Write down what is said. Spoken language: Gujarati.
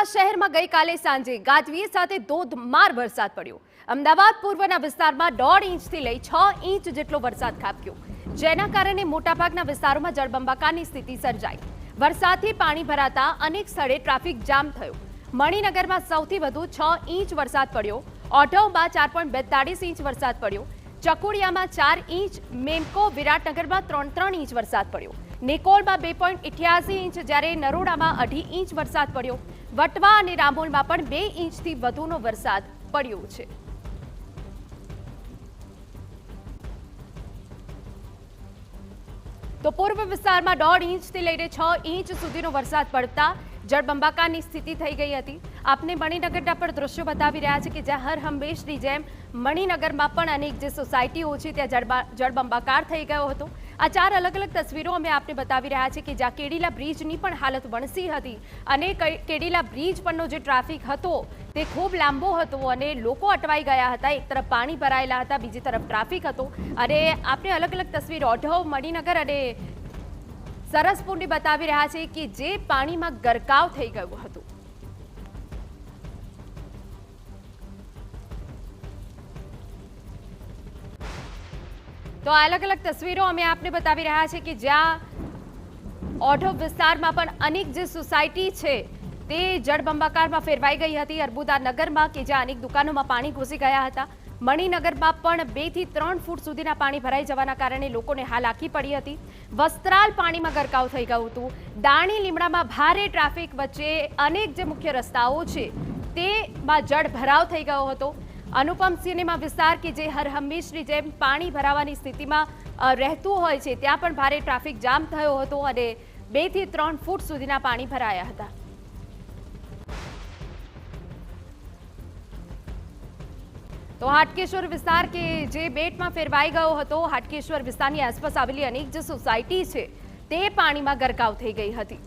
અમદાવાદ શહેરમાં ગઈકાલે સાંજે ગાજવીજ સાથે ધોધમાર વરસાદ પડ્યો। અમદાવાદ પૂર્વના વિસ્તારમાં 1.5 ઇંચથી લઈ 6 ઇંચ જેટલો વરસાદ ખાબક્યો, જેના કારણે મોટાભાગના વિસ્તારોમાં જળબંબાકારની સ્થિતિ સર્જાઈ। વરસાદથી પાણી ભરાતા અનેક સ્થળે ટ્રાફિક જામ થયો। મણિનગરમાં સૌથી વધુ 6 ઇંચ વરસાદ પડ્યો, ઓઢવમાં 4.42 ઇંચ વરસાદ પડ્યો, ચકુડિયામાં 4 ઇંચ, મેમકો વિરાટનગરમાં 3.3 ઇંચ વરસાદ પડ્યો, નિકોલમાં 2.88 ઇંચ, જ્યારે નરોડામાં 2.5 ઇંચ વરસાદ પડ્યો। વટવા અને રામોલમાં પણ 2 ઇંચથી વધુનો વરસાદ પડ્યો છે। તો પૂર્વ વિસ્તારમાં 1.5 ઇંચથી લઈને 6 ઇંચ સુધીનો વરસાદ પડતા જળબંબાકારની સ્થિતિ થઈ ગઈ હતી। આપને મણિનગરના પણ દ્રશ્યો બતાવી રહ્યા છે કે જ્યાં હર હંમેશની જેમ મણિનગરમાં પણ અનેક જે સોસાયટીઓ છે ત્યાં જળબંબાકાર થઈ ગયો હતો। આ 4 અલગ અલગ તસવીરો અમે આપને બતાવી રહ્યા છે કે જ્યાં કેડીલા બ્રિજની પણ હાલત વણસી હતી અને કેડીલા બ્રિજ પરનો જે ટ્રાફિક હતો તે ખૂબ લાંબો હતો અને લોકો અટવાઈ ગયા હતા। એક તરફ પાણી ભરાયેલા હતા, બીજી તરફ ટ્રાફિક હતો અને આપણે અલગ અલગ તસવીરો ઓઢવ, મણિનગર અને સરસપુરની બતાવી રહ્યા છે કે જે પાણીમાં ગરકાવ થઈ ગયું હતું। તો અલગ અલગ તસવીરો અમે આપને બતાવી રહ્યા છે કે જ્યાં ઓઢવ વિસ્તારમાં પણ અનેક જે સોસાયટી છે તે જળબંબાકારમાં ફેરવાઈ ગઈ હતી। અર્બુદા નગરમાં કે જ્યાં અનેક દુકાનોમાં પાણી ઘૂસી ગયા હતા। મણિનગરમાં પણ 2 થી 3 ફૂટ સુધીના પાણી ભરાઈ જવાના કારણે લોકોને હાલાકી પડી હતી। વસ્ત્રાલ પાણીમાં ગરકાવ થઈ ગયું હતું। દાણી લીમડામાં ભારે ટ્રાફિક વચ્ચે અનેક જે મુખ્ય રસ્તાઓ છે તેમાં જળ ભરાવ થઈ ગયો હતો। અનુપમ સિનેમા વિસ્તાર કે જે હર હંમેશની જેમ પાણી ભરાવાની સ્થિતિમાં રહેતું હોય છે ત્યાં પણ ભારે ટ્રાફિક જામ થયો હતો અને 2 થી 3 ફૂટ સુધીના પાણી ભરાયા હતા। તો હાટકેશ્વર વિસ્તાર કે જે બેટમાં ફેરવાઈ ગયો હતો, હાટકેશ્વર વિસ્તારની આસપાસ આવેલી અનેક જે સોસાયટી છે તે પાણીમાં ગરકાવ થઈ ગઈ હતી।